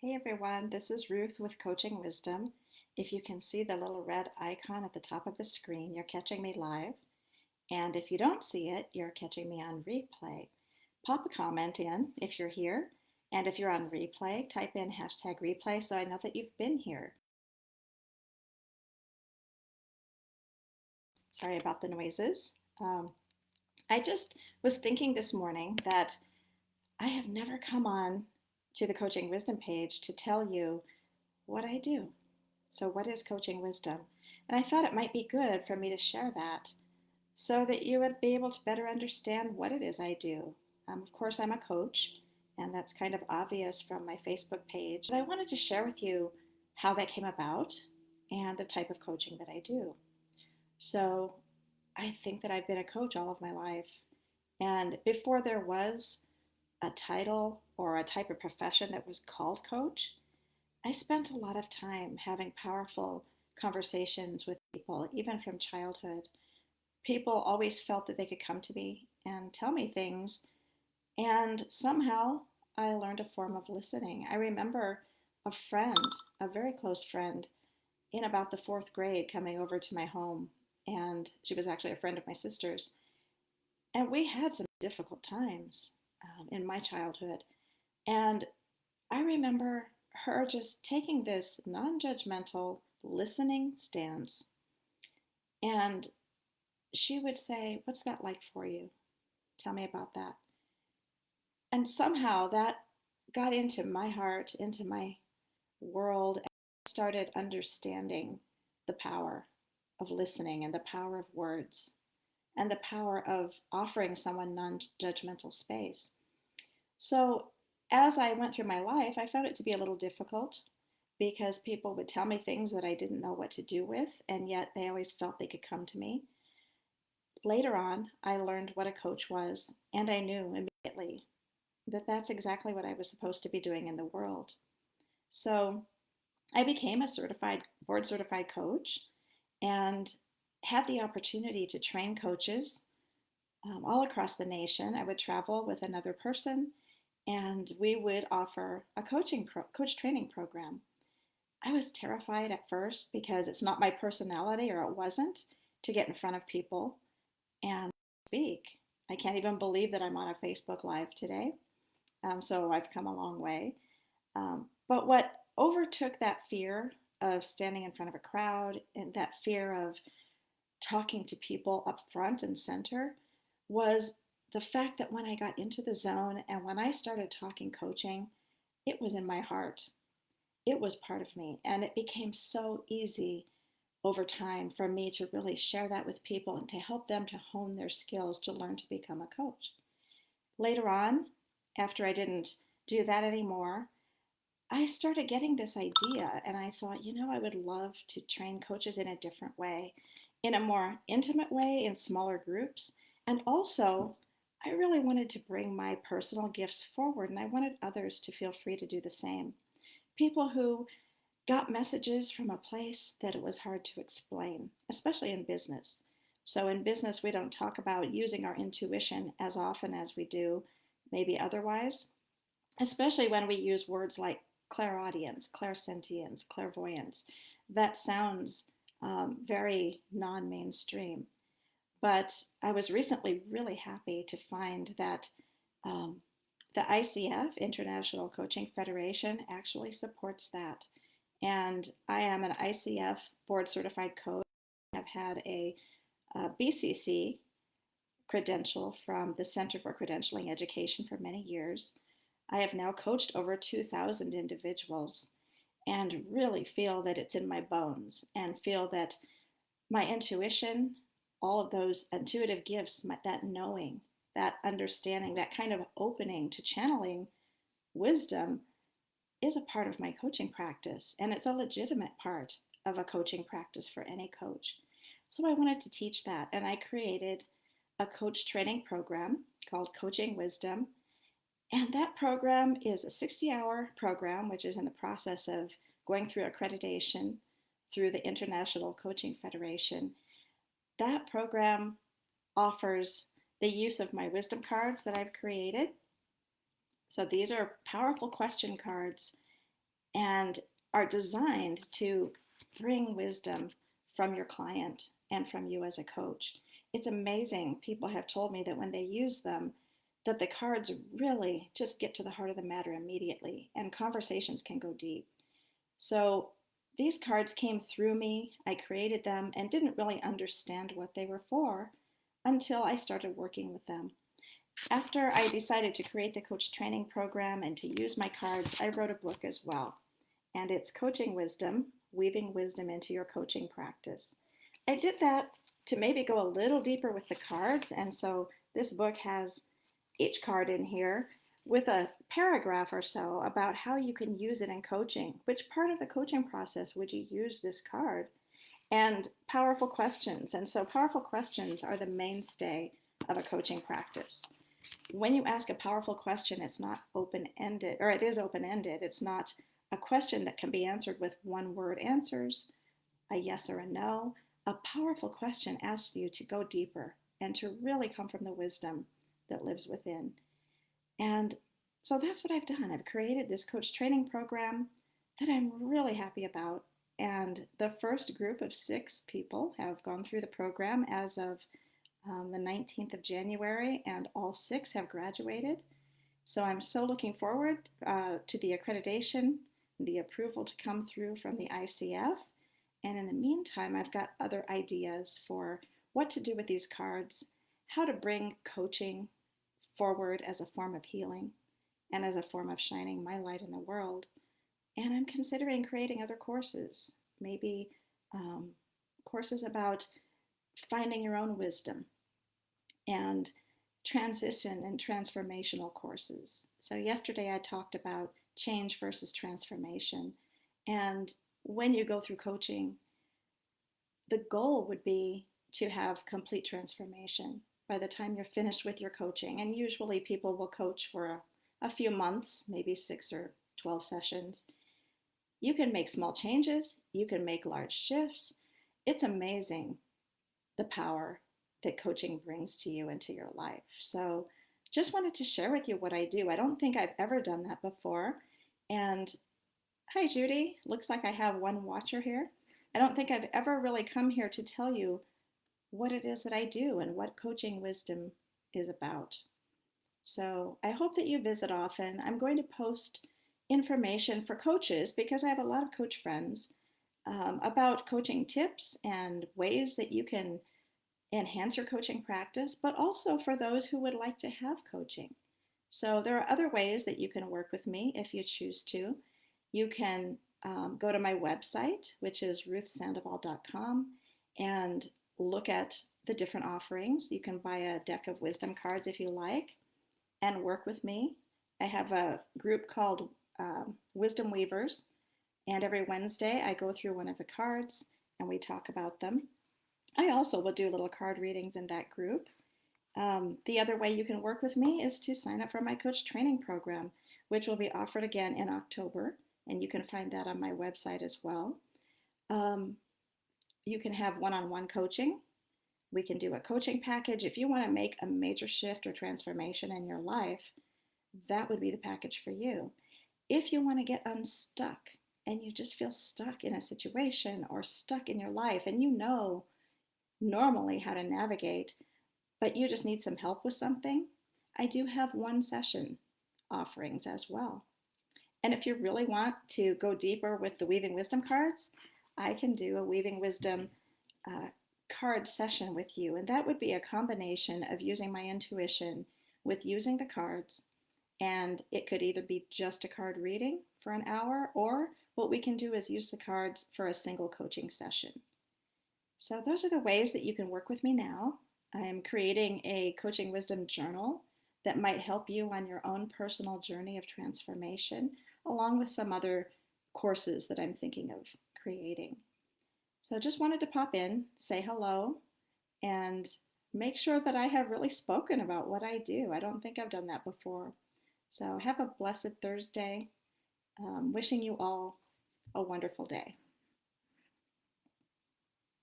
Hey everyone, this is Ruth with Coaching Wisdom. If you can see the little red icon at the top of the screen, you're catching me live. And if you don't see it, you're catching me on replay. Pop a comment in if you're here. And if you're on replay, type in hashtag replay so I know that you've been here. Sorry about the noises. I just was thinking this morning that I have never come on to the Coaching Wisdom page to tell you what I do. So, what is coaching wisdom? And I thought it might be good for me to share that so that you would be able to better understand what it is I do. Of course, I'm a coach, and that's kind of obvious from my Facebook page. But I wanted to share with you how that came about and the type of coaching that I do. So, I think that I've been a coach all of my life. And before there was a title or a type of profession that was called coach, I spent a lot of time having powerful conversations with people, even from childhood. People always felt that they could come to me and tell me things, and somehow I learned a form of listening. I remember a friend, a very close friend, in about the fourth grade coming over to my home, and she was actually a friend of my sister's. And we had some difficult times in my childhood. And I remember her just taking this non judgmental listening stance. And she would say, "What's that like for you? Tell me about that." And somehow that got into my heart, into my world, and I started understanding the power of listening and the power of words and the power of offering someone non judgmental space. So, as I went through my life, I found it to be a little difficult because people would tell me things that I didn't know what to do with, and yet they always felt they could come to me. Later on, I learned what a coach was, and I knew immediately that that's exactly what I was supposed to be doing in the world. So, I became a board certified coach and had the opportunity to train coaches all across the nation. I would travel with another person and we would offer a coach training program. I was terrified at first because it's not my personality, or it wasn't, to get in front of people and speak. I can't even believe that I'm on a Facebook Live today. So I've come a long way. But what overtook that fear of standing in front of a crowd and that fear of talking to people up front and center was the fact that when I got into the zone and when I started talking coaching, it was in my heart. It was part of me. And it became so easy over time for me to really share that with people and to help them to hone their skills to learn to become a coach. Later on, after I didn't do that anymore, I started getting this idea and I thought, I would love to train coaches in a different way, in a more intimate way, in smaller groups. And also, I really wanted to bring my personal gifts forward and I wanted others to feel free to do the same. People who got messages from a place that it was hard to explain, especially in business. So, in business, we don't talk about using our intuition as often as we do maybe otherwise, especially when we use words like clairaudience, clairsentience, clairvoyance. That sounds very non mainstream. But I was recently really happy to find that um, the ICF, International Coaching Federation, actually supports that. And I am an ICF board certified coach. I've had a BCC credential from the Center for Credentialing Education for many years. I have now coached over 2,000 individuals and really feel that it's in my bones and feel that my intuition, all of those intuitive gifts, that knowing, that understanding, that kind of opening to channeling wisdom is a part of my coaching practice. And it's a legitimate part of a coaching practice for any coach. So I wanted to teach that. And I created a coach training program called Coaching Wisdom. And that program is a 60-hour program, which is in the process of going through accreditation through the International Coaching Federation. That program offers the use of my wisdom cards that I've created. So these are powerful question cards, and are designed to bring wisdom from your client and from you as a coach. It's amazing. People have told me that when they use them, that the cards really just get to the heart of the matter immediately, and conversations can go deep. So these cards came through me. I created them and didn't really understand what they were for until I started working with them. After I decided to create the coach training program and to use my cards, I wrote a book as well. And it's Coaching Wisdom, Weaving Wisdom into Your Coaching Practice. I did that to maybe go a little deeper with the cards. And so this book has each card in here with a paragraph or so about how you can use it in coaching. Which part of the coaching process would you use this card? And powerful questions. And so powerful questions are the mainstay of a coaching practice. When you ask a powerful question, it's not open-ended, or it is open-ended. It's not a question that can be answered with one-word answers, a yes or a no. A powerful question asks you to go deeper and to really come from the wisdom that lives within. And so that's what I've done. I've created this coach training program that I'm really happy about. And the first group of 6 people have gone through the program as of the 19th of January, and all 6 have graduated. So I'm so looking forward to the accreditation, the approval to come through from the ICF. And in the meantime, I've got other ideas for what to do with these cards, how to bring coaching forward as a form of healing and as a form of shining my light in the world. And I'm considering creating other courses, maybe courses about finding your own wisdom and transition and transformational courses. So yesterday I talked about change versus transformation. And when you go through coaching, the goal would be to have complete transformation by the time you're finished with your coaching. And usually people will coach for a few months, maybe 6 or 12 sessions. You can make small changes. You can make large shifts. It's amazing the power that coaching brings to you and to your life. So just wanted to share with you what I do. I don't think I've ever done that before. And hi, Judy. Looks like I have one watcher here. I don't think I've ever really come here to tell you what it is that I do and what coaching wisdom is about. So I hope that you visit often. I'm going to post information for coaches because I have a lot of coach friends about coaching tips and ways that you can enhance your coaching practice, but also for those who would like to have coaching. So there are other ways that you can work with me if you choose to. You can go to my website, which is ruthsandoval.com, and look at the different offerings. You can buy a deck of wisdom cards if you like and work with me. I have a group called Wisdom Weavers, and every Wednesday I go through one of the cards and we talk about them. I also will do little card readings in that group. The other way you can work with me is to sign up for my coach training program, which will be offered again in October, and you can find that on my website as well. You can have one-on-one coaching. We can do a coaching package. If you want to make a major shift or transformation in your life, that would be the package for you. If you want to get unstuck and you just feel stuck in a situation or stuck in your life and you know normally how to navigate, but you just need some help with something, I do have 1-session offerings as well. And if you really want to go deeper with the Weaving Wisdom cards, I can do a Weaving Wisdom card session with you. And that would be a combination of using my intuition with using the cards. And it could either be just a card reading for an hour, or what we can do is use the cards for a single coaching session. So those are the ways that you can work with me now. I'm creating a Coaching Wisdom journal that might help you on your own personal journey of transformation, along with some other courses that I'm thinking of creating. So just wanted to pop in, say hello, and make sure that I have really spoken about what I do. I don't think I've done that before. So have a blessed Thursday. Wishing you all a wonderful day.